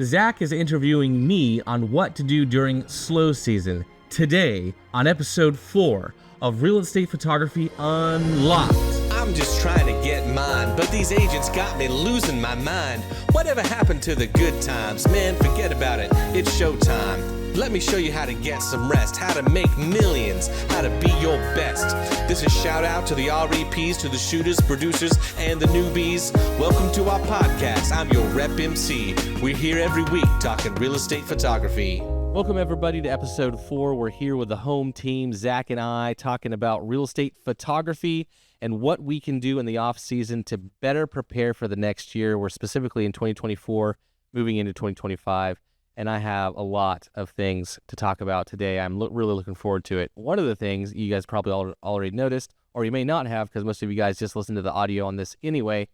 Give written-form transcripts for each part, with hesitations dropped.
Zach is interviewing me on what to do during slow season. Today, on episode 4 of Real Estate Photography Unlocked. I'm just trying to get mine, but these agents got me losing my mind. Whatever happened to the good times? Man, forget about it. It's showtime. Let me show you how to get some rest, how to make millions, how to be your best. This is shout out to the REPs, to the shooters, producers, and the newbies. Welcome to our podcast. I'm your rep MC. We're here every week talking real estate photography. Welcome everybody to episode 4. We're here with the home team, Zach and I, talking about real estate photography and what we can do in the off season to better prepare for the next year. We're specifically in 2024, moving into 2025. And I have a lot of things to talk about today. I'm really looking forward to it. One of the things you guys probably already noticed, or you may not have because most of you guys just listen to the audio on this anyway,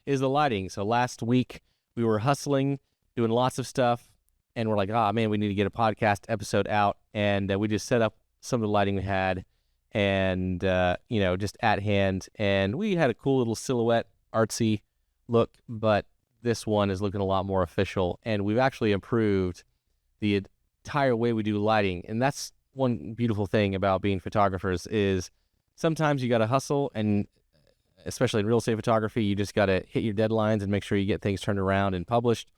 is the lighting. So last week we were hustling, doing lots of stuff, and we're like, man, we need to get a podcast episode out. And we just set up some of the lighting we had and, just at hand. And we had a cool little silhouette, artsy look, but this one is looking a lot more official, and we've actually improved the entire way we do lighting. And that's one beautiful thing about being photographers is sometimes you got to hustle, and especially in real estate photography, you just got to hit your deadlines and make sure you get things turned around and published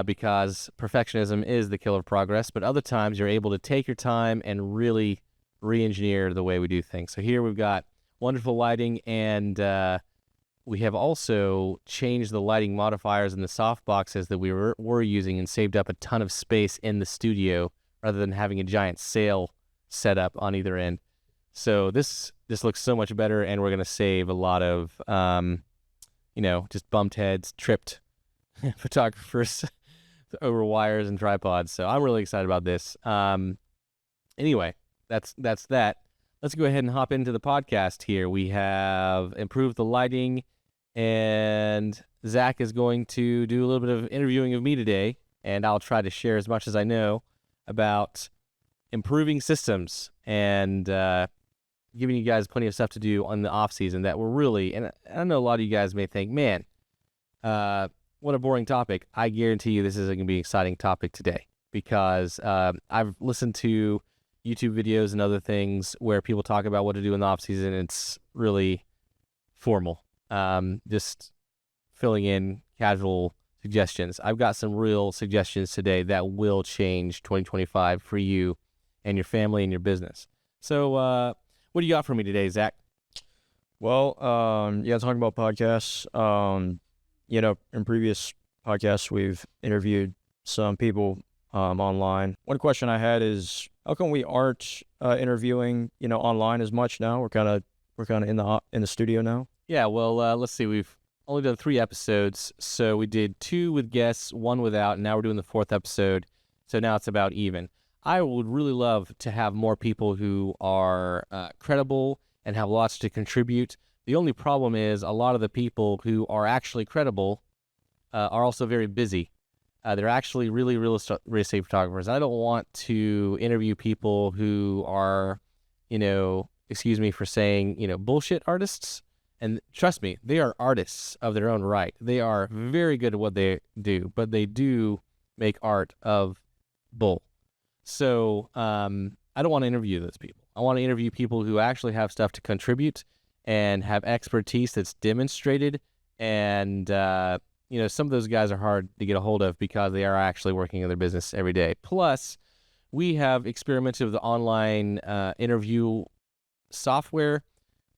because perfectionism is the killer of progress. But other times you're able to take your time and really re-engineer the way we do things. So here we've got wonderful lighting, and we have also changed the lighting modifiers in the soft boxes that we were using and saved up a ton of space in the studio rather than having a giant sail set up on either end. So this looks so much better, and we're going to save a lot of, just bumped heads, tripped photographers over wires and tripods. So I'm really excited about this. Anyway, that's that. Let's go ahead and hop into the podcast here. We have improved the lighting, and Zach is going to do a little bit of interviewing of me today, and I'll try to share as much as I know about improving systems and giving you guys plenty of stuff to do on the off season that we're really, and I know a lot of you guys may think, man, what a boring topic. I guarantee you this is going to be an exciting topic today because I've listened to YouTube videos and other things where people talk about what to do in the off season. It's really formal, just filling in casual suggestions. I've got some real suggestions today that will change 2025 for you and your family and your business. So what do you got for me today, Zach? Well, talking about podcasts, in previous podcasts, we've interviewed some people online. One question I had is, how come we aren't interviewing, online as much now? We're kind of in the studio now. Yeah, well, let's see. We've only done 3 episodes, so we did 2 with guests, 1 without, and now we're doing the 4th episode. So now it's about even. I would really love to have more people who are credible and have lots to contribute. The only problem is a lot of the people who are actually credible are also very busy. They're actually really real estate photographers. I don't want to interview people who are, excuse me for saying, bullshit artists. And trust me, they are artists of their own right. They are very good at what they do, but they do make art of bull. So I don't want to interview those people. I want to interview people who actually have stuff to contribute and have expertise that's demonstrated. And, some of those guys are hard to get a hold of because they are actually working in their business every day. Plus, we have experimented with the online interview software,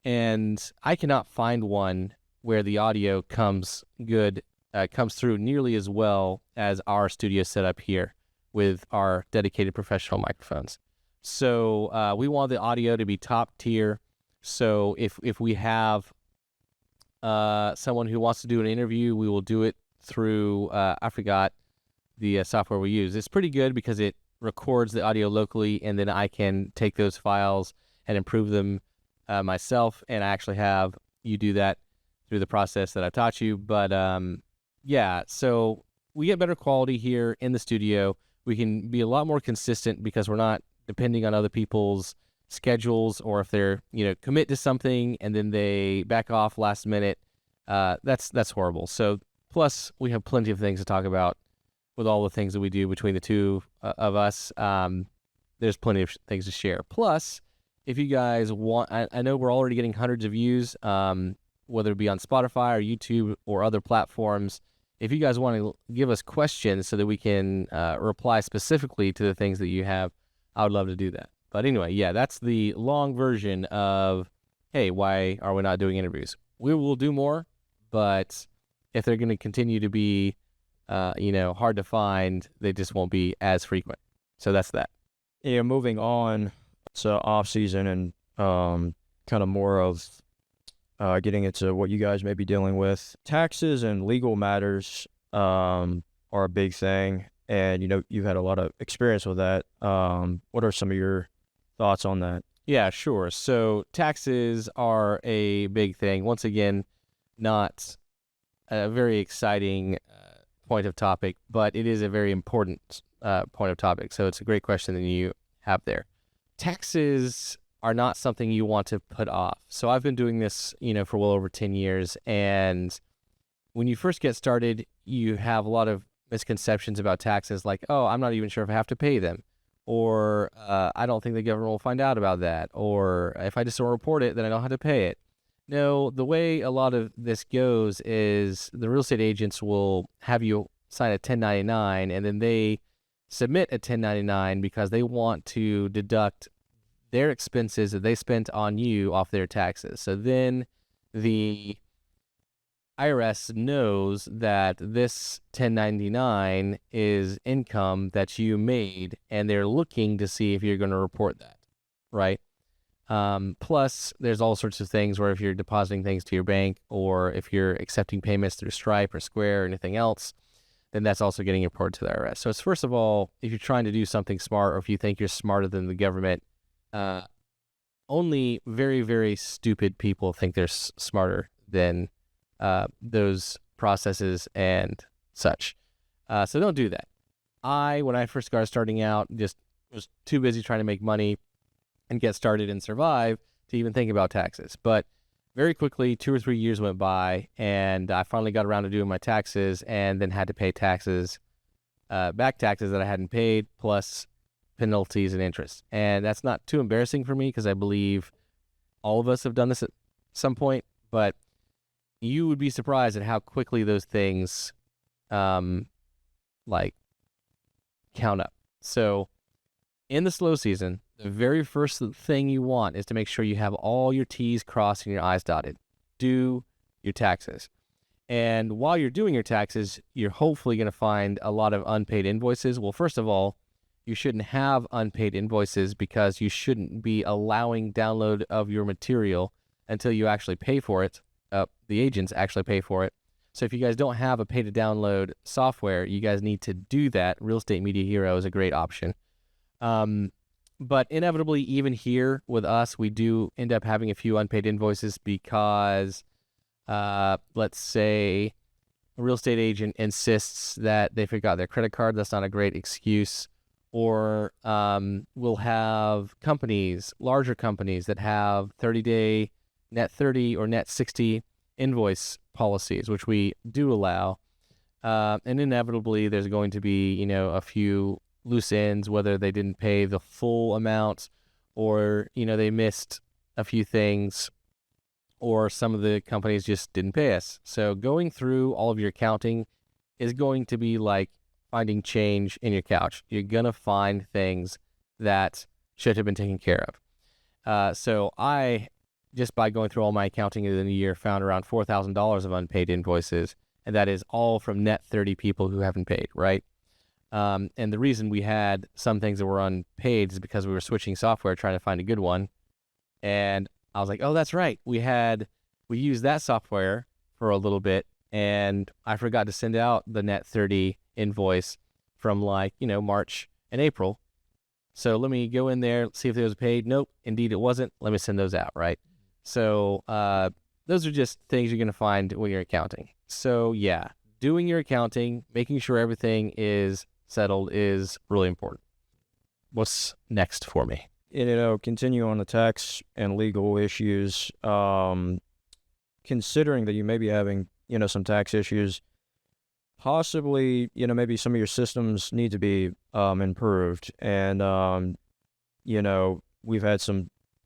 and I cannot find one where the audio comes through nearly as well as our studio setup here with our dedicated professional microphones. So we want the audio to be top tier. So if we have someone who wants to do an interview, we will do it through, I forgot the software we use. It's pretty good because it records the audio locally, and then I can take those files and improve them myself, and I actually have you do that through the process that I taught you. But so we get better quality here in the studio. We can be a lot more consistent because we're not depending on other people's schedules, or if they're, commit to something and then they back off last minute. That's horrible. So plus we have plenty of things to talk about with all the things that we do between the two of us, there's plenty of things to share. Plus, if you guys want, I know we're already getting hundreds of views, whether it be on Spotify or YouTube or other platforms. If you guys want to give us questions so that we can reply specifically to the things that you have, I would love to do that. But anyway, yeah, that's the long version of, hey, why are we not doing interviews? We will do more, but if they're going to continue to be, hard to find, they just won't be as frequent. So that's that. Yeah, moving on to off season and kind of more of getting into what you guys may be dealing with. Taxes and legal matters are a big thing, and you've had a lot of experience with that. What are some of your thoughts on that? Yeah, sure. So taxes are a big thing. Once again, not a very exciting point of topic, but it is a very important point of topic. So it's a great question that you have there. Taxes are not something you want to put off. So I've been doing this, for well over 10 years. And when you first get started, you have a lot of misconceptions about taxes, like, oh, I'm not even sure if I have to pay them. Or I don't think the government will find out about that. Or if I just don't report it, then I don't have to pay it. No, the way a lot of this goes is the real estate agents will have you sign a 1099, and then they submit a 1099 because they want to deduct their expenses that they spent on you off their taxes. So then the IRS knows that this 1099 is income that you made, and they're looking to see if you're going to report that, right? Plus, there's all sorts of things where if you're depositing things to your bank, or if you're accepting payments through Stripe or Square or anything else, then that's also getting reported to the IRS. So it's, first of all, if you're trying to do something smart, or if you think you're smarter than the government, only very, very stupid people think they're smarter than those processes and such. So don't do that. When I first starting out, just was too busy trying to make money and get started and survive to even think about taxes. But very quickly, 2 or 3 years went by, and I finally got around to doing my taxes, and then had to pay taxes, back taxes that I hadn't paid, plus penalties and interest. And that's not too embarrassing for me, because I believe all of us have done this at some point, but you would be surprised at how quickly those things count up. So in the slow season, the very first thing you want is to make sure you have all your T's crossed and your I's dotted. Do your taxes. And while you're doing your taxes, you're hopefully going to find a lot of unpaid invoices. Well, first of all, you shouldn't have unpaid invoices, because you shouldn't be allowing download of your material until you actually pay for it. The agents actually pay for it. So if you guys don't have a pay to download software, you guys need to do that. Real Estate Media Hero is a great option. But inevitably, even here with us, we do end up having a few unpaid invoices because, let's say, a real estate agent insists that they forgot their credit card. That's not a great excuse. Or we'll have companies, larger companies, that have 30-day net 30 or net 60 invoice policies, which we do allow. And inevitably, there's going to be, a few loose ends, whether they didn't pay the full amount, or, they missed a few things, or some of the companies just didn't pay us. So going through all of your accounting is going to be like finding change in your couch. You're going to find things that should have been taken care of. So I, just by going through all my accounting in a year, found around $4,000 of unpaid invoices, and that is all from net 30 people who haven't paid, right? And the reason we had some things that were unpaid is because we were switching software, trying to find a good one. And I was like, oh, that's right. We used that software for a little bit, and I forgot to send out the net 30 invoice from March and April. So let me go in there, see if it was paid. Nope, indeed it wasn't. Let me send those out, right? So those are just things you're going to find when you're accounting. So yeah, doing your accounting, making sure everything is settled is really important. What's next for me? Continue on the tax and legal issues. Considering that you may be having, some tax issues, possibly, maybe some of your systems need to be improved. And, we've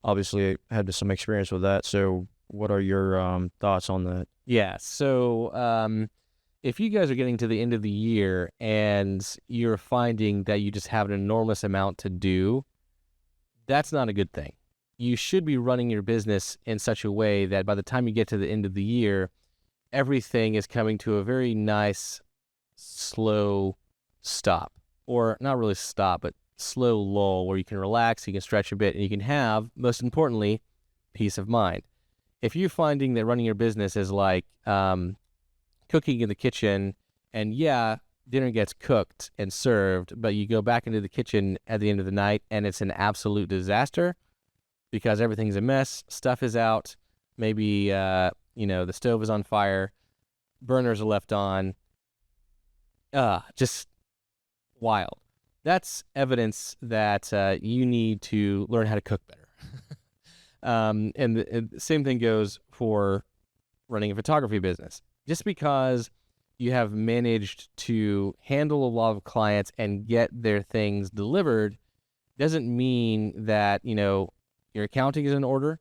obviously had some experience with that. So what are your thoughts on that? Yeah. So if you guys are getting to the end of the year and you're finding that you just have an enormous amount to do, that's not a good thing. You should be running your business in such a way that by the time you get to the end of the year, everything is coming to a very nice, slow stop. Or not really stop, but slow lull where you can relax, you can stretch a bit, and you can have, most importantly, peace of mind. If you're finding that running your business is like cooking in the kitchen, and yeah, dinner gets cooked and served, but you go back into the kitchen at the end of the night and it's an absolute disaster because everything's a mess, stuff is out, maybe the stove is on fire, burners are left on, just wild. That's evidence that you need to learn how to cook better. And the same thing goes for running a photography business. Just because you have managed to handle a lot of clients and get their things delivered doesn't mean that, your accounting is in order,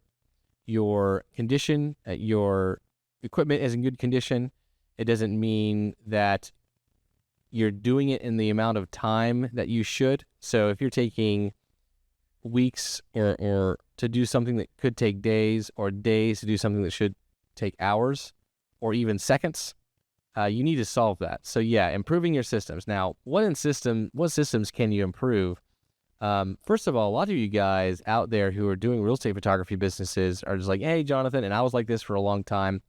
your condition, your equipment is in good condition. It doesn't mean that you're doing it in the amount of time that you should. So if you're taking weeks or to do something that could take days, or days to do something that should take hours or even seconds, you need to solve that. So yeah, improving your systems. Now, what systems can you improve? First of all, a lot of you guys out there who are doing real estate photography businesses are just like, hey, Jonathan, and I was like this for a long time.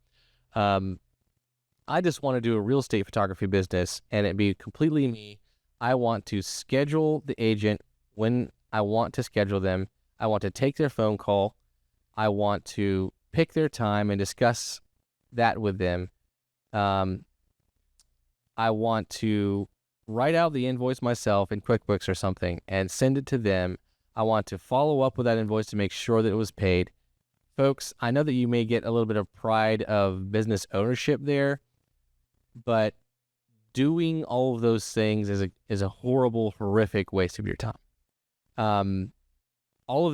I just want to do a real estate photography business and it be completely me. I want to schedule the agent when I want to schedule them. I want to take their phone call. I want to pick their time and discuss that with them. I want to write out the invoice myself in QuickBooks or something and send it to them. I want to follow up with that invoice to make sure that it was paid. Folks, I know that you may get a little bit of pride of business ownership there, but doing all of those things is a horrible, horrific waste of your time. All of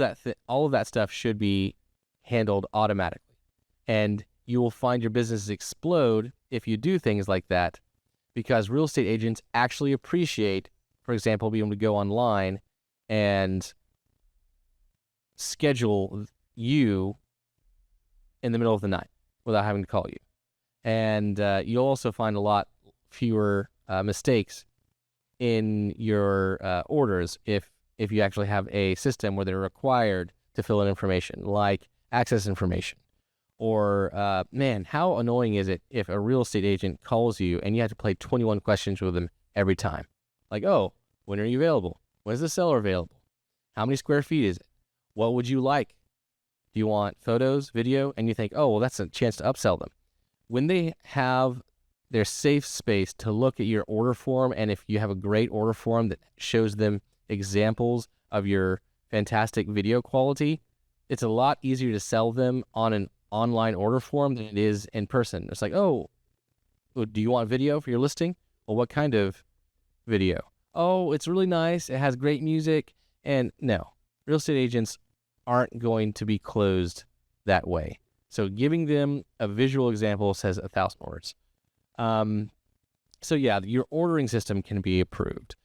that stuff should be handled automatically, and you will find your businesses explode if you do things like that, because real estate agents actually appreciate, for example, being able to go online and schedule you in the middle of the night without having to call you. And you'll also find a lot fewer mistakes in your orders if you actually have a system where they're required to fill in information, like access information. Or, man, how annoying is it if a real estate agent calls you and you have to play 21 questions with them every time? Like, oh, when are you available? When is the seller available? How many square feet is it? What would you like? Do you want photos, video? And you think, oh, well, that's a chance to upsell them. When they have their safe space to look at your order form, and if you have a great order form that shows them examples of your fantastic video quality, it's a lot easier to sell them on an online order form than it is in person. It's like, oh, do you want video for your listing? Well, what kind of video? Oh, it's really nice. It has great music. And no, real estate agents aren't going to be closed that way. So giving them a visual example says 1,000 words. So yeah, your ordering system can be improved.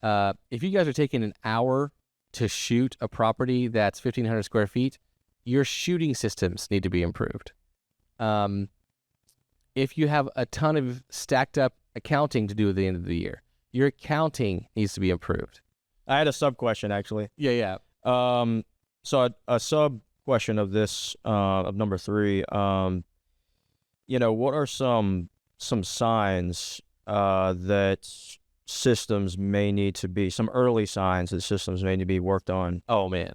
If you guys are taking an hour to shoot a property that's 1,500 square feet, your shooting systems need to be improved. If you have a ton of stacked up accounting to do at the end of the year, your accounting needs to be improved. I had a sub question actually. Yeah. So a sub question of this, of number 3, what are some signs that systems may need to be, some early signs that systems may need to be worked on? Oh man.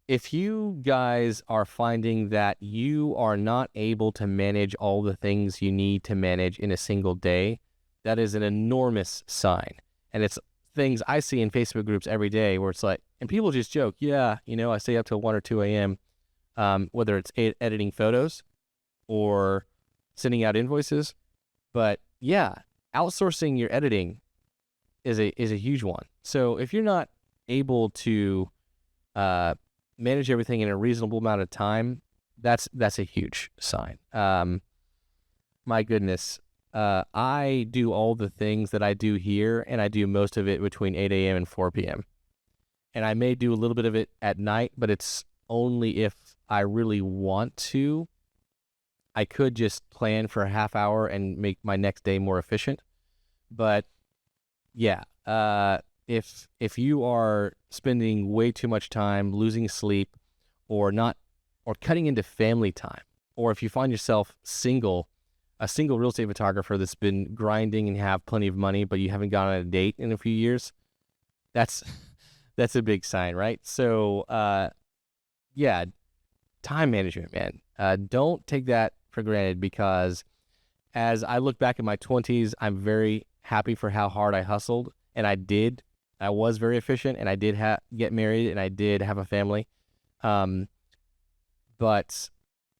If you guys are finding that you are not able to manage all the things you need to manage in a single day, that is an enormous sign. And it's things I see in Facebook groups every day where it's like, and people just joke, yeah, I stay up till 1 or 2 a.m., whether it's editing photos or sending out invoices. But yeah, outsourcing your editing is a huge one. So if you're not able to manage everything in a reasonable amount of time, that's a huge sign. My goodness, I do all the things that I do here, and I do most of it between 8 a.m. and 4 p.m. And I may do a little bit of it at night, but it's only if I really want to. I could just plan for a half hour and make my next day more efficient. But yeah, if you are spending way too much time losing sleep or cutting into family time, or if you find yourself a single real estate photographer that's been grinding and have plenty of money, but you haven't gone on a date in a few years, that's a big sign, right? So, yeah, time management, man. Don't take that for granted, because as I look back at my 20s, I'm very happy for how hard I hustled, and I was very efficient, and I did get married, and I did have a family. But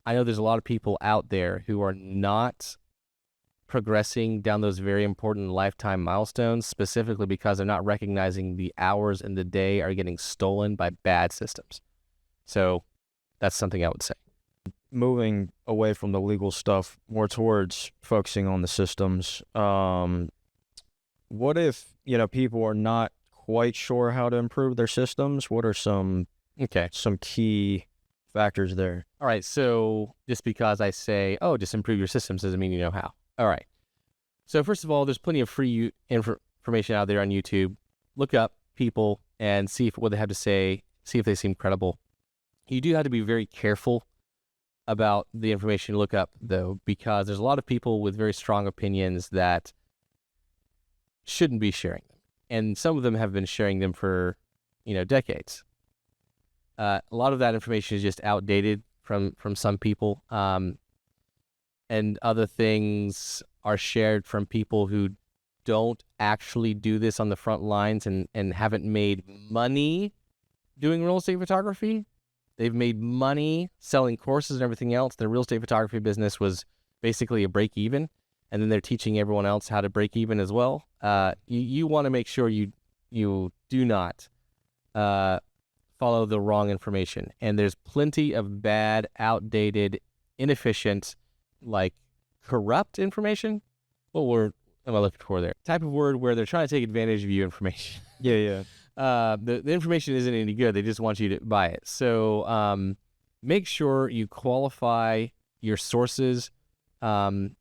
I know there's a lot of people out there who are not progressing down those very important lifetime milestones, specifically because they're not recognizing the hours in the day are getting stolen by bad systems. So that's something I would say. Moving away from the legal stuff, more towards focusing on the systems. What if, people are not quite sure how to improve their systems? What are some key factors there? All right. So just because I say, just improve your systems doesn't mean you know how. All right. So first of all, there's plenty of free information out there on YouTube. Look up people and see what they have to say, see if they seem credible. You do have to be very careful about the information you look up, though, because there's a lot of people with very strong opinions that shouldn't be sharing them. And some of them have been sharing them for, decades. A lot of that information is just outdated from some people. And other things are shared from people who don't actually do this on the front lines and haven't made money doing real estate photography. They've made money selling courses and everything else. Their real estate photography business was basically a break even, and then they're teaching everyone else how to break even as well. You want to make sure you do not follow the wrong information. And there's plenty of bad, outdated, inefficient, like corrupt information. What word am I looking for there? Type of word where they're trying to take advantage of your information. Yeah. The information isn't any good. They just want you to buy it. So make sure you qualify your sources. And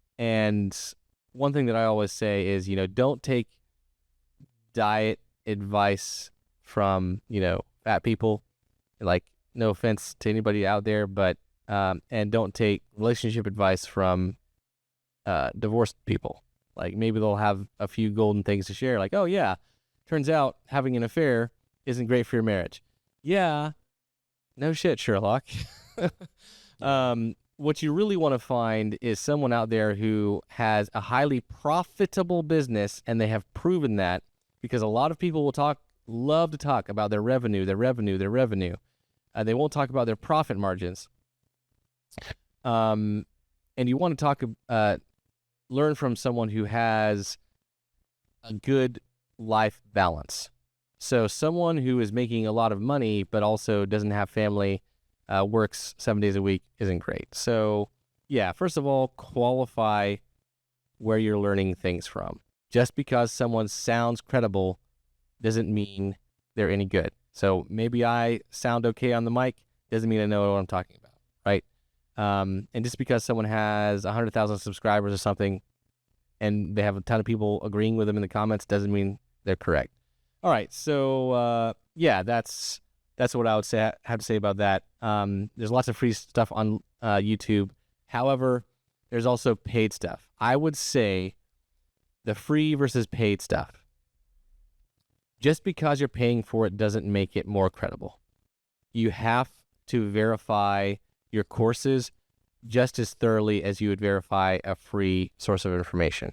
one thing that I always say is, don't take diet advice from, fat people. Like, no offense to anybody out there, but and don't take relationship advice from divorced people. Like, maybe they'll have a few golden things to share. Like, oh yeah, turns out having an affair isn't great for your marriage. Yeah, no shit, Sherlock. What you really want to find is someone out there who has a highly profitable business, and they have proven that, because a lot of people love to talk about their revenue. They won't talk about their profit margins. And you want to learn from someone who has a good life balance. So someone who is making a lot of money but also doesn't have family, works 7 days a week, isn't great. So yeah, first of all, qualify where you're learning things from. Just because someone sounds credible doesn't mean they're any good. So maybe I sound okay on the mic doesn't mean I know what I'm talking about, right? And just because someone has 100,000 subscribers or something and they have a ton of people agreeing with them in the comments doesn't mean they're correct. All right, so yeah, that's what I would have to say about that. There's lots of free stuff on YouTube. However, there's also paid stuff. I would say the free versus paid stuff. Just because you're paying for it doesn't make it more credible. You have to verify your courses just as thoroughly as you would verify a free source of information.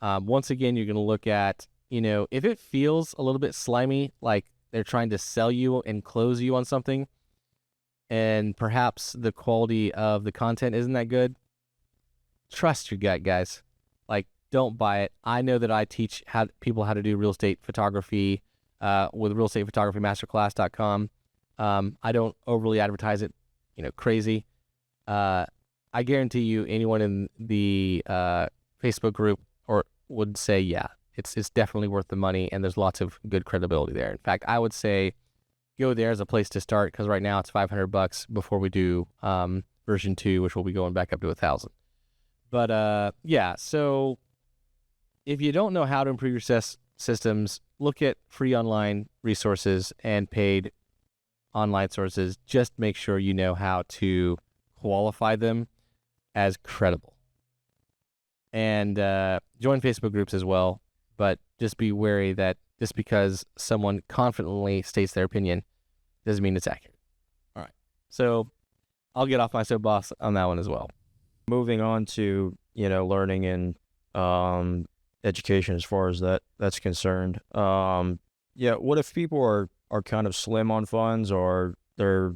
Once again, you're going to look at, if it feels a little bit slimy, like they're trying to sell you and close you on something, and perhaps the quality of the content isn't that good, trust your gut, guys. Like, don't buy it. I know that I teach people how to do real estate photography with realestatephotographymasterclass.com. I don't overly advertise it, crazy. I guarantee you anyone in the Facebook group would say, yeah, it's definitely worth the money, and there's lots of good credibility there. In fact, I would say go there as a place to start, because right now it's $500 before we do version 2, which will be going back up to $1,000. But yeah, so if you don't know how to improve your systems, look at free online resources and paid online sources. Just make sure you know how to qualify them as credible. And join Facebook groups as well, but just be wary that just because someone confidently states their opinion doesn't mean it's accurate. All right. So I'll get off my soapbox on that one as well. Moving on to, learning and education as far as that's concerned. What if people are kind of slim on funds, or they're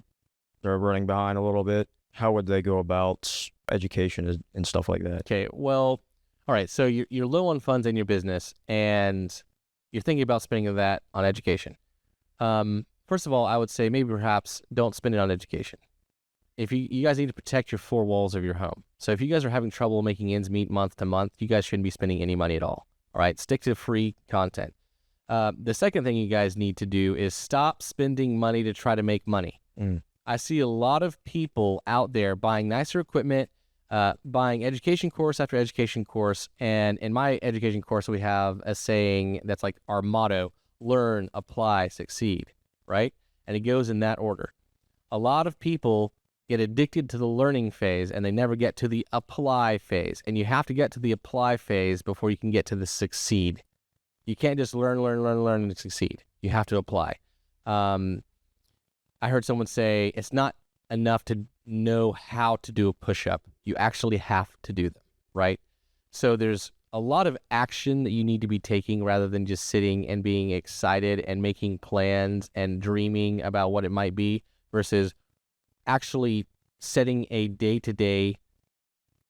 running behind a little bit? How would they go about education and stuff like that? Okay, well, all right, so you're low on funds in your business, and you're thinking about spending that on education. First of all, I would say maybe perhaps don't spend it on education. If you guys need to protect your 4 walls of your home. So if you guys are having trouble making ends meet month to month, you guys shouldn't be spending any money at all. All right, stick to free content. The second thing you guys need to do is stop spending money to try to make money. I see a lot of people out there buying nicer equipment, buying education course after education course. And in my education course, we have a saying that's like our motto: learn, apply, succeed, right? And it goes in that order. A lot of people get addicted to the learning phase, and they never get to the apply phase. And you have to get to the apply phase before you can get to the succeed. You can't just learn, and succeed. You have to apply. I heard someone say it's not enough to know how to do a push-up. You actually have to do them, right? So there's a lot of action that you need to be taking rather than just sitting and being excited and making plans and dreaming about what it might be, versus actually setting a day-to-day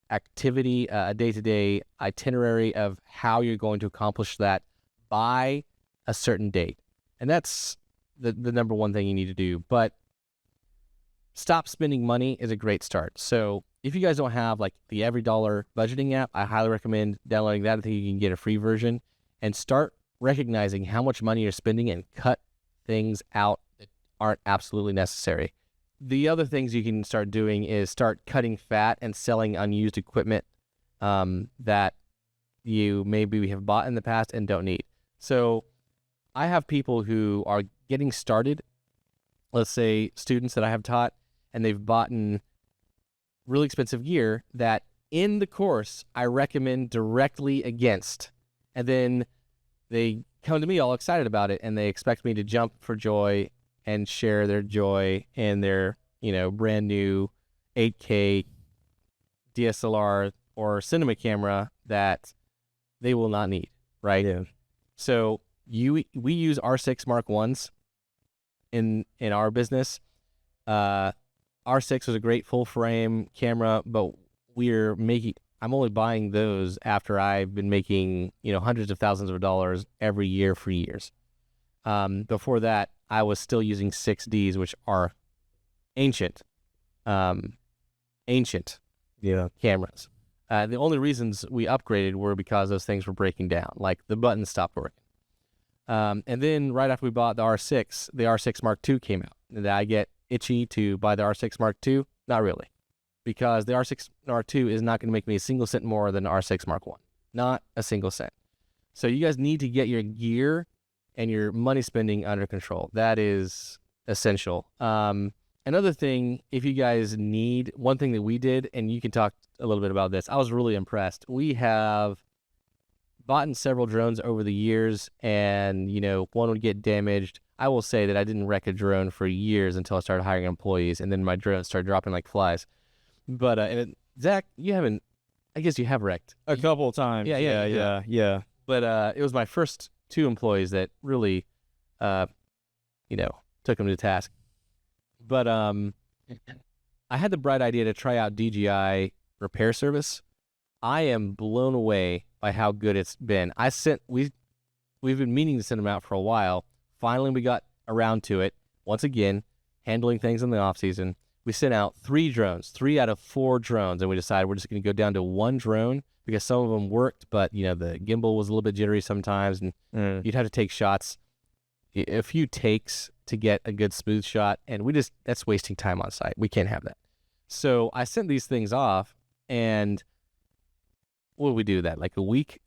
activity, a day-to-day itinerary of how you're going to accomplish that by a certain date. And that's the number one thing you need to do. But stop spending money is a great start. So if you guys don't have like the EveryDollar budgeting app, I highly recommend downloading that. I think you can get a free version, and start recognizing how much money you're spending and cut things out that aren't absolutely necessary. The other things you can start doing is start cutting fat and selling unused equipment that you maybe have bought in the past and don't need. So I have people who are getting started, let's say students that I have taught, and they've bought really expensive gear that in the course I recommend directly against. And then they come to me all excited about it, and they expect me to jump for joy and share their joy in their, brand new 8K DSLR or cinema camera that they will not need, right? Yeah. So we use R6 Mark 1s in our business. R6 was a great full frame camera, but I'm only buying those after I've been making, hundreds of thousands of dollars every year for years. Before that, I was still using 6Ds, which are ancient cameras. The only reasons we upgraded were because those things were breaking down, like the buttons stopped working. And then right after we bought the R6, the R6 Mark II came out. Did I get itchy to buy the R6 Mark II? Not really, because the R6 Mark II is not going to make me a single cent more than the R6 Mark I. Not a single cent. So you guys need to get your gear and your money spending under control. That is essential. Another thing, if you guys need, one thing that we did, and you can talk a little bit about this, I was really impressed. We have bought several drones over the years, and, one would get damaged. I will say that I didn't wreck a drone for years until I started hiring employees, and then my drones started dropping like flies. But, Zach, I guess you have wrecked. A couple of times. Yeah. But it was my first 2 employees that really, took them to task. But I had the bright idea to try out DJI repair service. I am blown away by how good it's been. We've been meaning to send them out for a while. Finally, we got around to it. Once again, handling things in the off season. We sent out 3 drones, 3 out of 4 drones, and we decided we're just going to go down to 1 drone because some of them worked, but the gimbal was a little bit jittery sometimes, and you'd have to take shots, a few takes to get a good smooth shot, and that's wasting time on site. We can't have that. So I sent these things off, and what did we do that? Like a week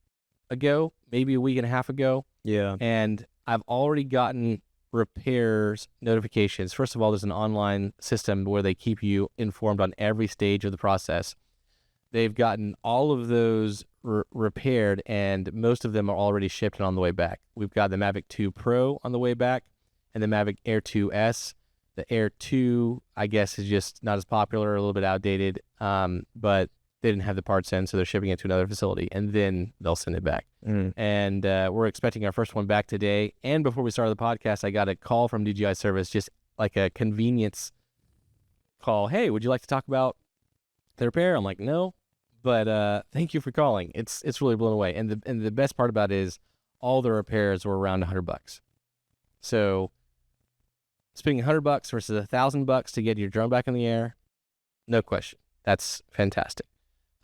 ago, maybe a week and a half ago. Yeah. And I've already gotten repairs notifications. First of all, there's an online system where they keep you informed on every stage of the process. They've gotten all of those repaired, and most of them are already shipped and on the way back. We've got the Mavic 2 Pro on the way back and the Mavic Air 2S. The Air 2, I guess, is just not as popular, a little bit outdated, but they didn't have the parts in, so they're shipping it to another facility, and then they'll send it back. And we're expecting our first one back today. And before we started the podcast, I got a call from DJI Service, just like a convenience call. Hey, would you like to talk about the repair? I'm like, no, but thank you for calling. It's really blown away. And the best part about it is all the repairs were around $100. So spending $100 versus $1,000 to get your drone back in the air, no question. That's fantastic.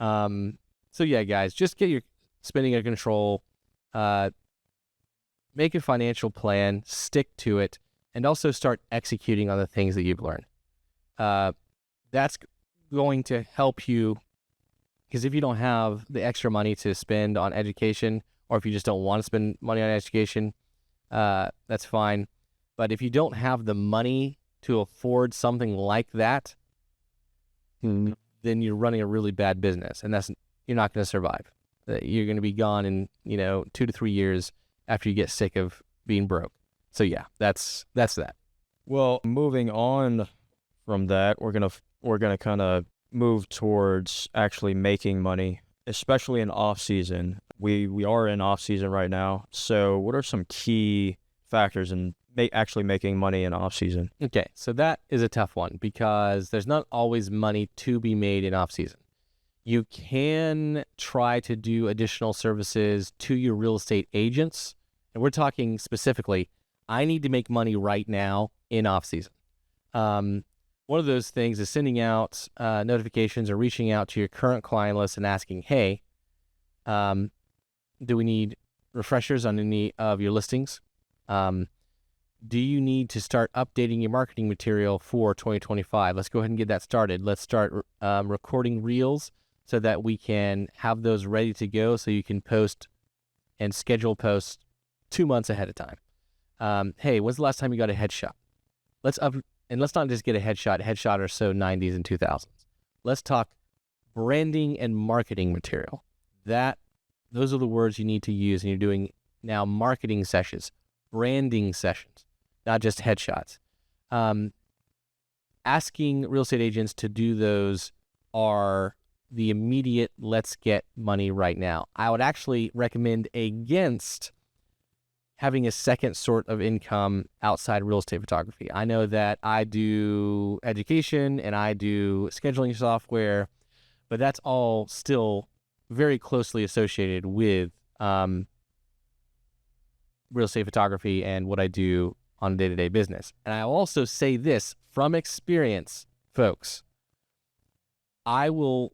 So yeah, guys, just get your spending under control, make a financial plan, stick to it, and also start executing on the things that you've learned. That's going to help you, because if you don't have the extra money to spend on education, or if you just don't want to spend money on education, that's fine. But if you don't have the money to afford something like that, then you're running a really bad business, and you're not going to survive. You're going to be gone in 2 to 3 years after you get sick of being broke. So yeah, that's that. Well, moving on from that, we're gonna kind of move towards actually making money, especially in off season. We are in off season right now. So what are some key factors in actually making money in off season? Okay, so that is a tough one because there's not always money to be made in off season. You can try to do additional services to your real estate agents, and we're talking specifically, I need to make money right now in off season. One of those things is sending out notifications or reaching out to your current client list and asking, hey, do we need refreshers on any of your listings? Do you need to start updating your marketing material for 2025? Let's go ahead and get that started. Let's start recording reels so that we can have those ready to go so you can post and schedule posts 2 months ahead of time. Hey, when's the last time you got a headshot? Let's not just get a headshot. Headshot are so 90s and 2000s. Let's talk branding and marketing material. Those are the words you need to use, and you're doing now marketing sessions, branding sessions, not just headshots. Asking real estate agents to do those are the immediate let's get money right now. I would actually recommend against having a second sort of income outside real estate photography. I know that I do education and I do scheduling software, but that's all still very closely associated with real estate photography and what I do on a day-to-day business. And I also say this from experience, folks, I would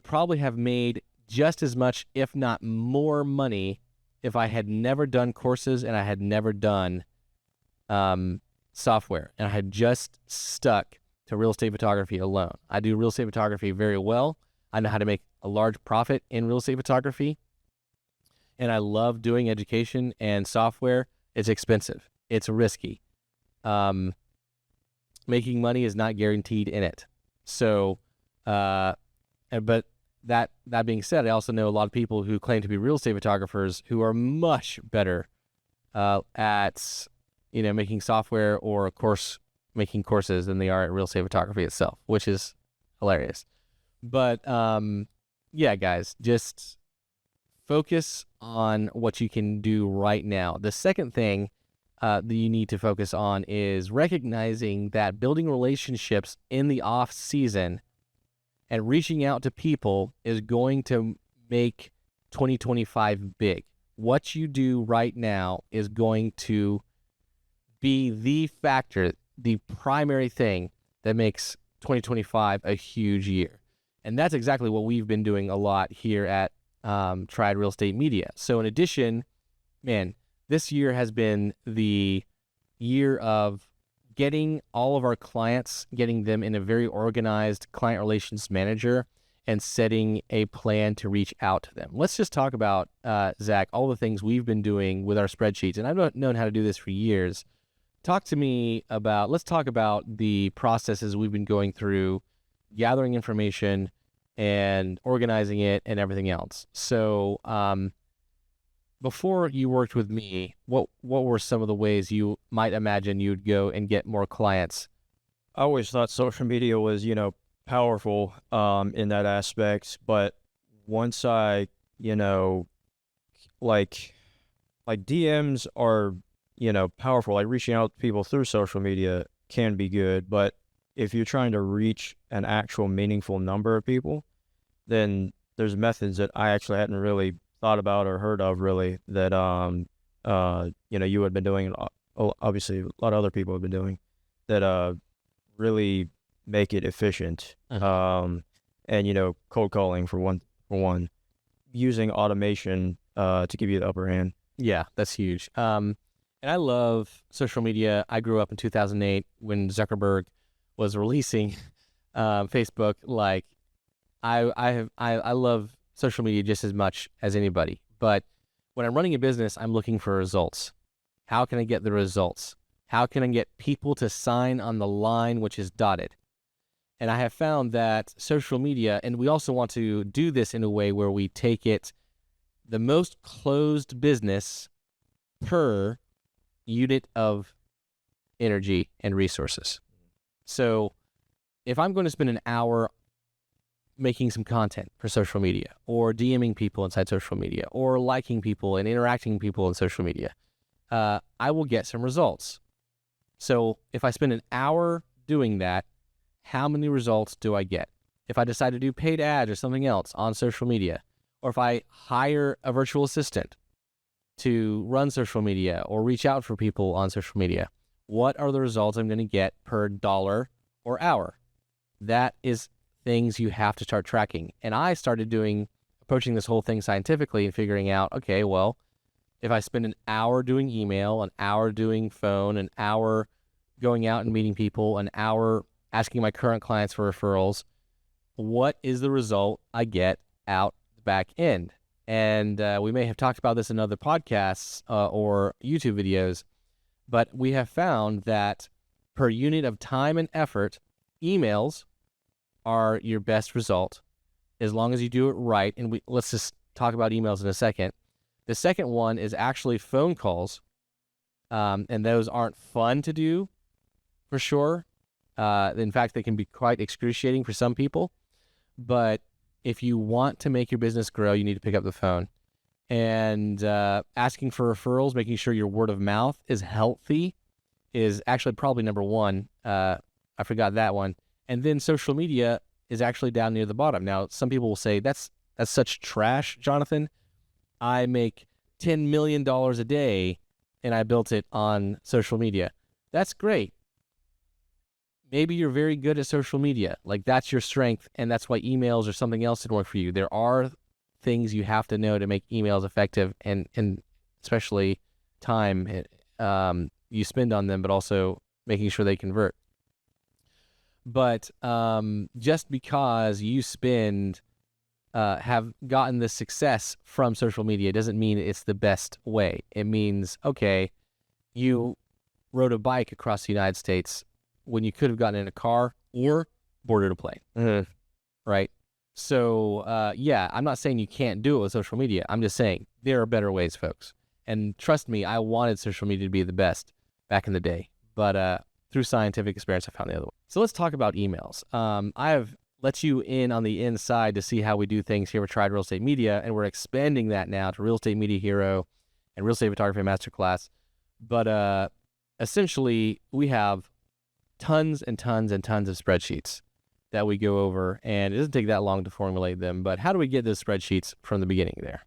probably have made just as much, if not more money, if I had never done courses and I had never done software and I had just stuck to real estate photography alone. I do real estate photography very well. I know how to make a large profit in real estate photography, and I love doing education and software. It's expensive. It's risky. Making money is not guaranteed in it. So, but that being said, I also know a lot of people who claim to be real estate photographers who are much better at making software or making courses than they are at real estate photography itself, which is hilarious. But yeah, guys, just focus on what you can do right now. The second thing that you need to focus on is recognizing that building relationships in the off season and reaching out to people is going to make 2025 big. What you do right now is going to be the factor, the primary thing that makes 2025 a huge year. And that's exactly what we've been doing a lot here at Triad Real Estate Media. So in addition, man, this year has been the year of getting all of our clients, getting them in a very organized client relations manager and setting a plan to reach out to them. Let's just talk about, Zach, all the things we've been doing with our spreadsheets. And I've known how to do this for years. Let's talk about the processes we've been going through, gathering information and organizing it and everything else. So before you worked with me, what were some of the ways you might imagine you'd go and get more clients? I always thought social media was, powerful in that aspect, but once I, like DMs are, powerful. Like reaching out to people through social media can be good, but if you're trying to reach an actual meaningful number of people, then there's methods that I actually hadn't really thought about or heard of really that you had been doing, obviously a lot of other people have been doing, that really make it efficient. And cold calling for one, using automation to give you the upper hand. Yeah, that's huge. And I love social media. I grew up in 2008 when Zuckerberg was releasing Facebook. Like I love social media just as much as anybody. But when I'm running a business, I'm looking for results. How can I get the results? How can I get people to sign on the line which is dotted? And I have found that social media, and we also want to do this in a way where we take it the most closed business per unit of energy and resources. So if I'm going to spend an hour making some content for social media, or DMing people inside social media, or liking people and interacting with people in social media, I will get some results. So if I spend an hour doing that, how many results do I get? If I decide to do paid ads or something else on social media, or if I hire a virtual assistant to run social media or reach out for people on social media, what are the results I'm going to get per dollar or hour? That is things you have to start tracking. And I started approaching this whole thing scientifically and figuring out, okay, well, if I spend an hour doing email, an hour doing phone, an hour going out and meeting people, an hour asking my current clients for referrals, what is the result I get out the back end? And we may have talked about this in other podcasts or YouTube videos, but we have found that per unit of time and effort, emails are your best result as long as you do it right. And let's just talk about emails in a second. The second one is actually phone calls, and those aren't fun to do for sure. In fact, they can be quite excruciating for some people. But if you want to make your business grow, you need to pick up the phone. And asking for referrals, making sure your word of mouth is healthy is actually probably number one. I forgot that one. And then social media is actually down near the bottom. Now, some people will say, that's such trash, Jonathan. I make $10 million a day and I built it on social media. That's great. Maybe you're very good at social media. Like that's your strength, and that's why emails or something else didn't work for you. There are things you have to know to make emails effective, and especially time you spend on them, but also making sure they convert. But just because you have gotten this success from social media doesn't mean it's the best way. It means, okay, you rode a bike across the United States when you could have gotten in a car or boarded a plane, right? So, I'm not saying you can't do it with social media. I'm just saying there are better ways, folks. And trust me, I wanted social media to be the best back in the day. But through scientific experience, I found the other way. So let's talk about emails. I have let you in on the inside to see how we do things here with Triad Real Estate Media, and we're expanding that now to Real Estate Media Hero and Real Estate Photography Masterclass. But essentially, we have tons and tons and tons of spreadsheets that we go over, and it doesn't take that long to formulate them. But how do we get those spreadsheets from the beginning there?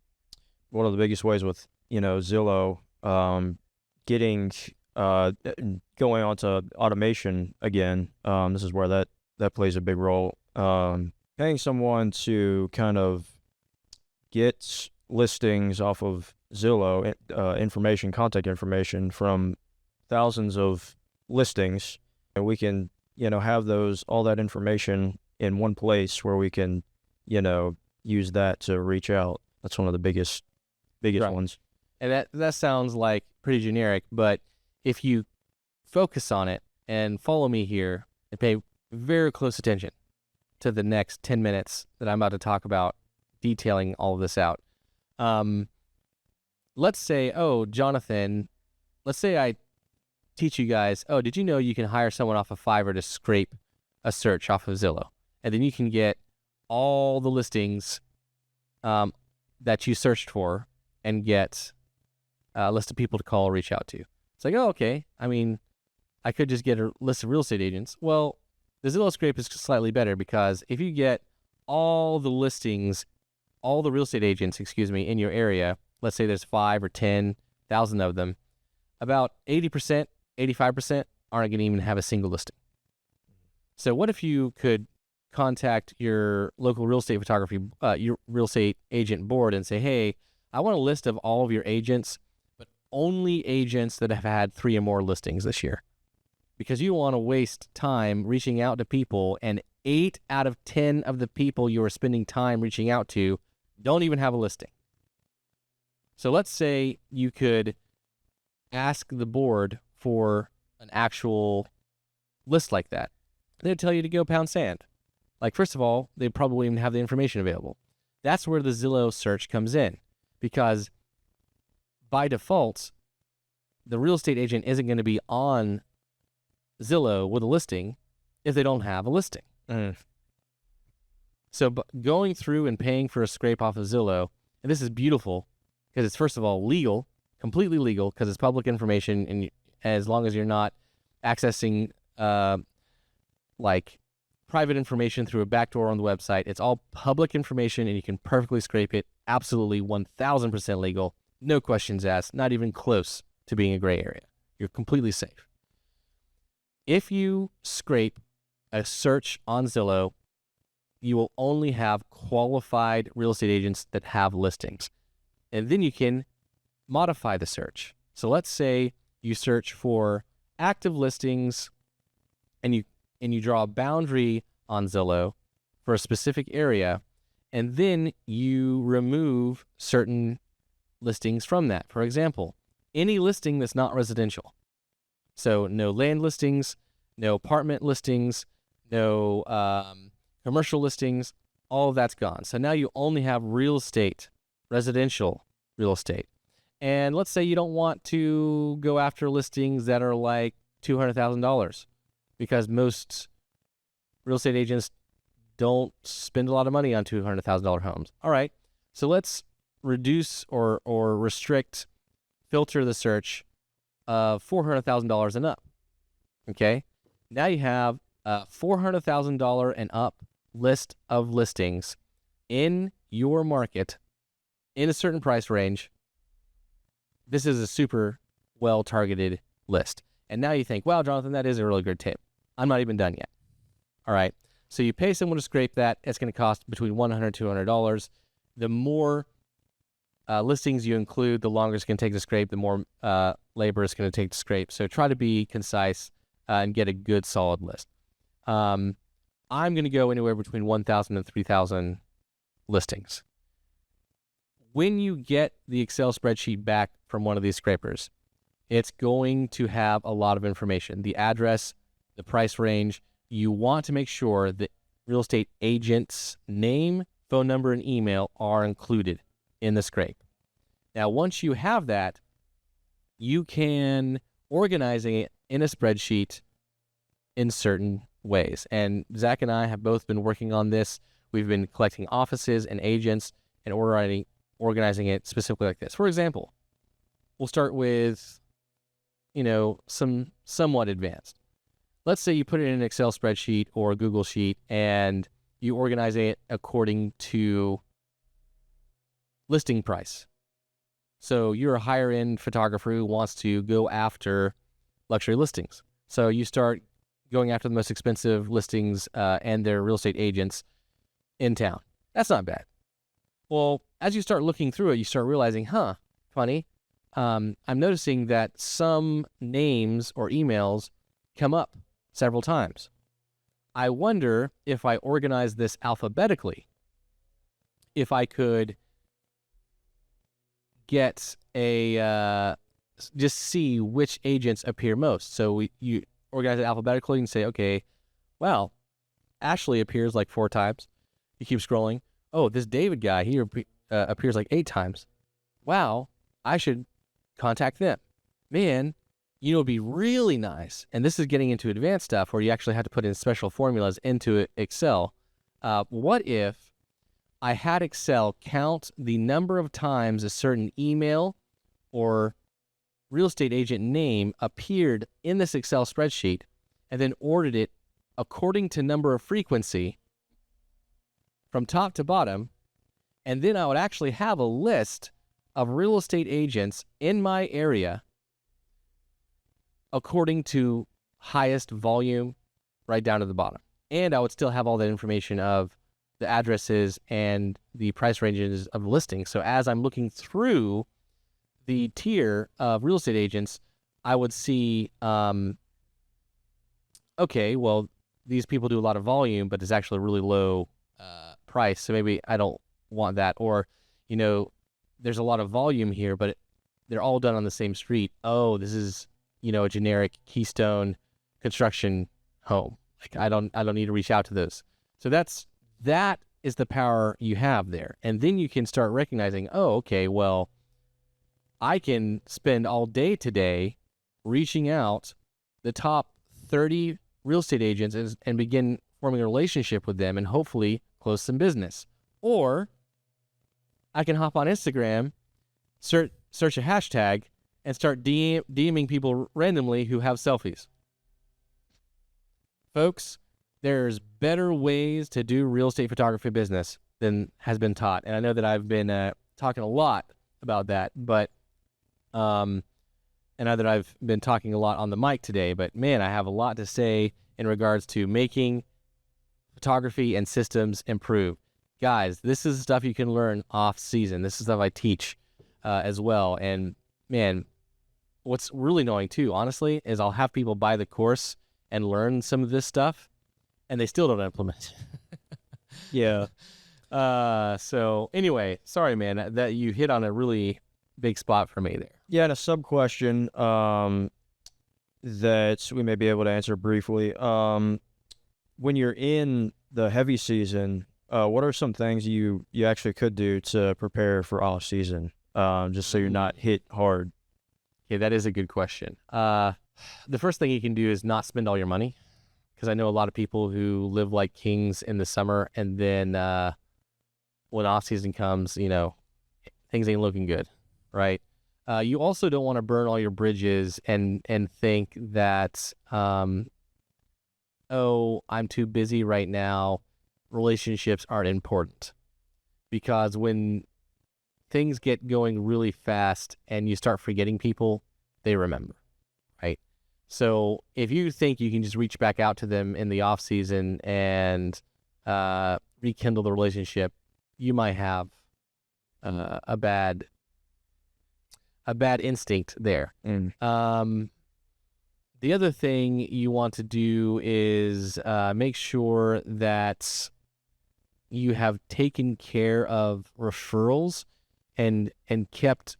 one of the biggest ways with, Zillow, getting going on to automation again. This is where that plays a big role. Paying someone to kind of get listings off of Zillow, contact information from thousands of listings, and we can, have all that information in one place where we can, use that to reach out. That's one of the biggest Right. ones. And that sounds like pretty generic, but if you focus on it and follow me here and pay very close attention to the next 10 minutes that I'm about to talk about, detailing all of this out. Let's say, Jonathan, let's say I teach you guys, did you know you can hire someone off of Fiverr to scrape a search off of Zillow? And then you can get all the listings that you searched for and get a list of people to call or reach out to. It's like, okay. I mean, I could just get a list of real estate agents. Well, the Zillow scrape is slightly better because if you get all the listings, all the real estate agents, in your area, let's say there's 5 or 10,000 of them, about 80%, 85% aren't going to even have a single listing. So what if you could contact your local real estate your real estate agent board and say, hey, I want a list of all of your agents, but only agents that have had 3 or more listings this year. Because you don't want to waste time reaching out to people, and 8 out of 10 of the people you are spending time reaching out to don't even have a listing. So let's say you could ask the board for an actual list like that. They'd tell you to go pound sand. Like, first of all, they probably wouldn't even have the information available. That's where the Zillow search comes in, because by default, the real estate agent isn't going to be on Zillow with a listing if they don't have a listing. So going through and paying for a scrape off of Zillow, and this is beautiful because it's, first of all, legal, completely legal, because it's public information, and as long as you're not accessing like private information through a backdoor on the website, it's all public information, and you can perfectly scrape it. Absolutely 1,000% legal. No questions asked, not even close to being a gray area. You're completely safe. If you scrape a search on Zillow, you will only have qualified real estate agents that have listings. And then you can modify the search. So let's say you search for active listings, and you draw a boundary on Zillow for a specific area, and then you remove certain listings from that. For example, any listing that's not residential. So no land listings, no apartment listings, no commercial listings, all of that's gone. So now you only have real estate, residential real estate. And let's say you don't want to go after listings that are like $200,000, because most real estate agents don't spend a lot of money on $200,000 homes. All right, so let's reduce or restrict, filter the search of $400,000 and up. Okay, now you have a $400,000 and up list of listings in your market in a certain price range. This is a super well targeted list. And now you think, wow, Jonathan, that is a really good tip. I'm not even done yet. All right, so you pay someone to scrape that. It's going to cost between $100 and $200. The more listings you include, the longer it's going to take to scrape, the more labor it's going to take to scrape. So try to be concise and get a good, solid list. I'm going to go anywhere between 1,000 and 3,000 listings. When you get the Excel spreadsheet back from one of these scrapers, it's going to have a lot of information. The address, the price range. You want to make sure that real estate agent's name, phone number, and email are included in the scrape. Now, once you have that, you can organize it in a spreadsheet in certain ways. And Zach and I have both been working on this. We've been collecting offices and agents and organizing it specifically like this. For example, we'll start with, somewhat advanced. Let's say you put it in an Excel spreadsheet or a Google Sheet, and you organize it according to listing price. So you're a higher end photographer who wants to go after luxury listings. So you start going after the most expensive listings and their real estate agents in town. That's not bad. Well, as you start looking through it, you start realizing, funny. I'm noticing that some names or emails come up several times. I wonder if I organize this alphabetically, if I could get just see which agents appear most. So you organize it alphabetically and say, okay, well, Ashley appears like 4 times. You keep scrolling. Oh, this David guy, he appears like 8 times. Wow, I should contact them. Man, it'd be really nice. And this is getting into advanced stuff where you actually have to put in special formulas into Excel. What if I had Excel count the number of times a certain email or real estate agent name appeared in this Excel spreadsheet and then ordered it according to number of frequency from top to bottom, and then I would actually have a list of real estate agents in my area according to highest volume right down to the bottom. And I would still have all that information of the addresses and the price ranges of the listing. So as I'm looking through the tier of real estate agents, I would see, okay, well, these people do a lot of volume, but it's actually a really low price. So maybe I don't want that. Or, there's a lot of volume here, but they're all done on the same street. Oh, this is, a generic Keystone construction home. Like I don't need to reach out to those. So that is the power you have there. And then you can start recognizing, oh, okay, well, I can spend all day today reaching out the top 30 real estate agents and begin forming a relationship with them and hopefully close some business. Or I can hop on Instagram, search a hashtag, and start DMing people randomly who have selfies. Folks, there's better ways to do real estate photography business than has been taught. And I know that I've been talking a lot about that, but and I know that I've been talking a lot on the mic today, but man, I have a lot to say in regards to making photography and systems improve. Guys, this is stuff you can learn off season. This is stuff I teach as well. And man, what's really annoying too, honestly, is I'll have people buy the course and learn some of this stuff, and they still don't implement. Yeah. So anyway, sorry, man, that you hit on a really big spot for me there. Yeah, and a sub question that we may be able to answer briefly. When you're in the heavy season, what are some things you actually could do to prepare for off season, just so you're not hit hard? Okay, that is a good question. The first thing you can do is not spend all your money, because I know a lot of people who live like kings in the summer, and then when off season comes, things ain't looking good, right? You also don't want to burn all your bridges and think that, I'm too busy right now. Relationships aren't important, because when things get going really fast and you start forgetting people, they remember, right? So if you think you can just reach back out to them in the off season and rekindle the relationship, you might have a bad instinct there. The other thing you want to do is make sure that you have taken care of referrals and kept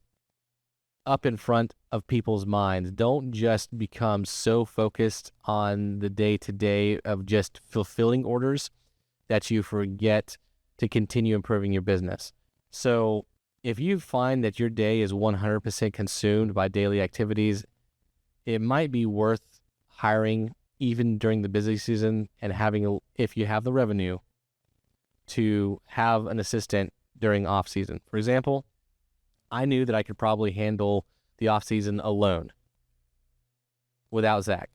up in front of people's minds. Don't just become so focused on the day-to-day of just fulfilling orders that you forget to continue improving your business. So if you find that your day is 100% consumed by daily activities, it might be worth hiring even during the busy season and having, if you have the revenue, to have an assistant during off season. For example, I knew that I could probably handle the off season alone without Zach.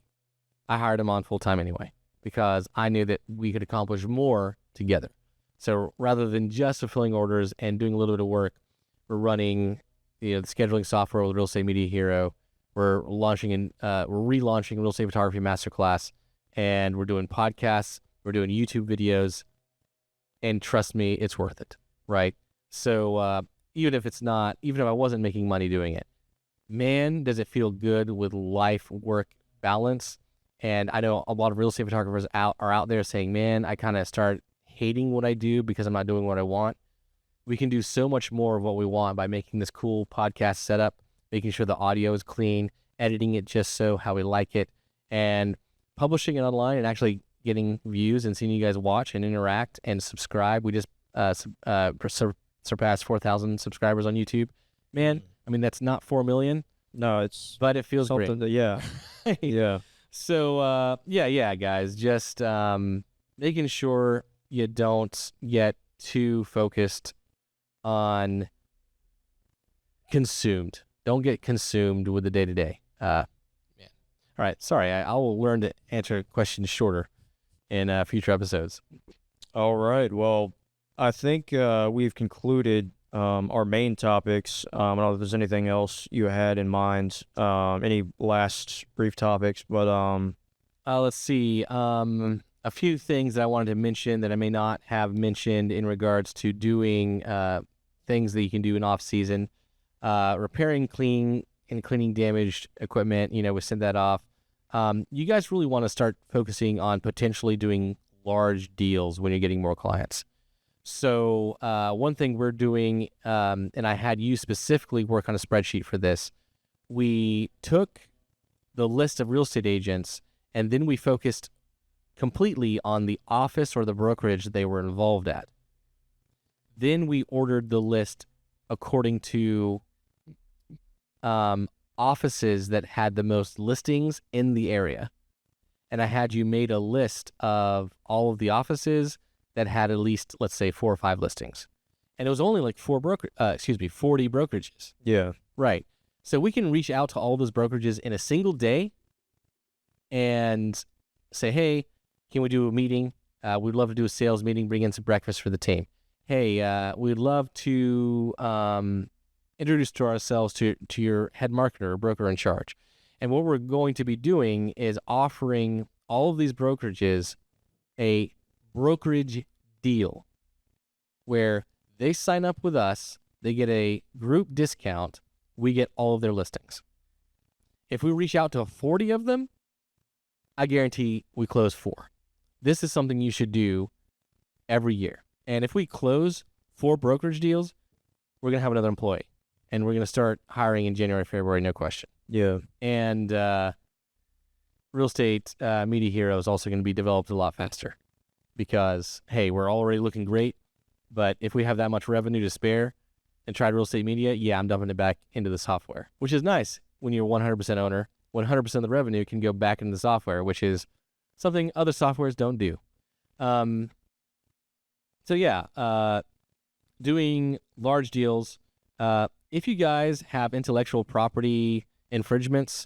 I hired him on full time anyway, because I knew that we could accomplish more together. So rather than just fulfilling orders and doing a little bit of work, we're running the scheduling software with Real Estate Media Hero. We're relaunching Real Estate Photography Masterclass, and we're doing podcasts, we're doing YouTube videos, and trust me, it's worth it, right? So even if I wasn't making money doing it, man, does it feel good with life-work balance. And I know a lot of real estate photographers are out there saying, man, I kind of start hating what I do because I'm not doing what I want. We can do so much more of what we want by making this cool podcast setup, making sure the audio is clean, editing it just so how we like it, and publishing it online and actually getting views and seeing you guys watch and interact and subscribe. We just surpassed 4,000 subscribers on YouTube. Man, I mean, that's not 4 million. No, but it feels great. Yeah. Yeah. So, yeah, guys, just making sure you don't get too focused on consumed. Don't get consumed with the day-to-day. All right, sorry, I will learn to answer questions shorter in future episodes. All right, well, I think we've concluded our main topics. I don't know if there's anything else you had in mind, any last brief topics, but let's see. A few things that I wanted to mention that I may not have mentioned in regards to doing things that you can do in off-season. Repairing, cleaning damaged equipment, we send that off. You guys really want to start focusing on potentially doing large deals when you're getting more clients. So one thing we're doing, and I had you specifically work on a spreadsheet for this, we took the list of real estate agents and then we focused completely on the office or the brokerage they were involved at. Then we ordered the list according to offices that had the most listings in the area. And I had you made a list of all of the offices that had at least, let's say, 4 or 5 listings. And it was only like 40 brokerages. Yeah. Right. So we can reach out to all those brokerages in a single day and say, hey, can we do a meeting? We'd love to do a sales meeting, bring in some breakfast for the team. Hey, we'd love to introduce to ourselves to your head marketer or broker in charge. And what we're going to be doing is offering all of these brokerages a brokerage deal where they sign up with us, they get a group discount, we get all of their listings. If we reach out to 40 of them, I guarantee we close 4. This is something you should do every year. And if we close 4 brokerage deals, we're going to have another employee. And we're going to start hiring in January, February, no question. Yeah. And Real Estate Media Hero is also going to be developed a lot faster because, hey, we're already looking great. But if we have that much revenue to spare and tried Real Estate Media, yeah, I'm dumping it back into the software, which is nice when you're 100% owner. 100% of the revenue can go back into the software, which is something other softwares don't do. So yeah, doing large deals. If you guys have intellectual property infringements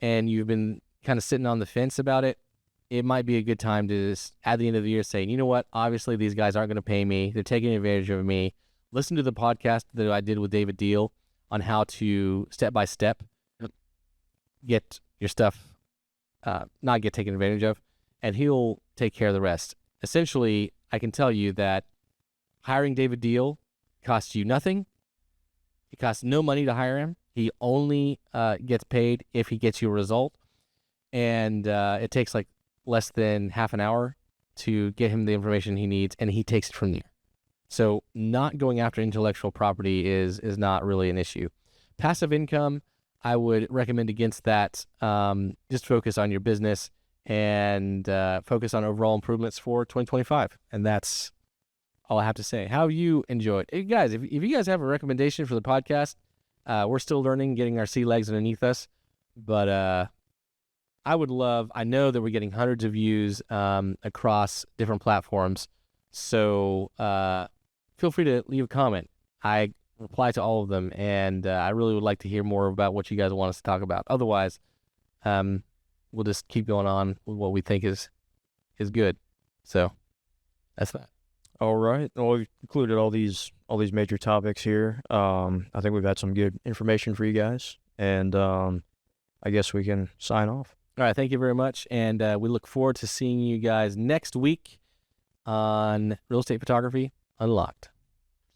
and you've been kind of sitting on the fence about it, it might be a good time to just, at the end of the year, say, you know what, obviously these guys aren't going to pay me. They're taking advantage of me. Listen to the podcast that I did with David Deal on how to step-by-step get your stuff, not get taken advantage of, and he'll take care of the rest. Essentially, I can tell you that hiring David Deal costs you nothing. It costs no money to hire him. He only gets paid if he gets you a result. And it takes like less than half an hour to get him the information he needs, and he takes it from there. So not going after intellectual property is not really an issue. Passive income, I would recommend against that. Just focus on your business and focus on overall improvements for 2025. And that's all I have to say. How have you enjoyed? Hey guys, if you guys have a recommendation for the podcast, we're still learning, getting our sea legs underneath us. But I know that we're getting hundreds of views across different platforms. So feel free to leave a comment. I reply to all of them, and I really would like to hear more about what you guys want us to talk about. Otherwise, we'll just keep going on with what we think is good. So that's that. All right. Well, we've included all these major topics here. I think we've had some good information for you guys, and I guess we can sign off. All right, thank you very much, and we look forward to seeing you guys next week on Real Estate Photography Unlocked.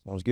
Sounds good.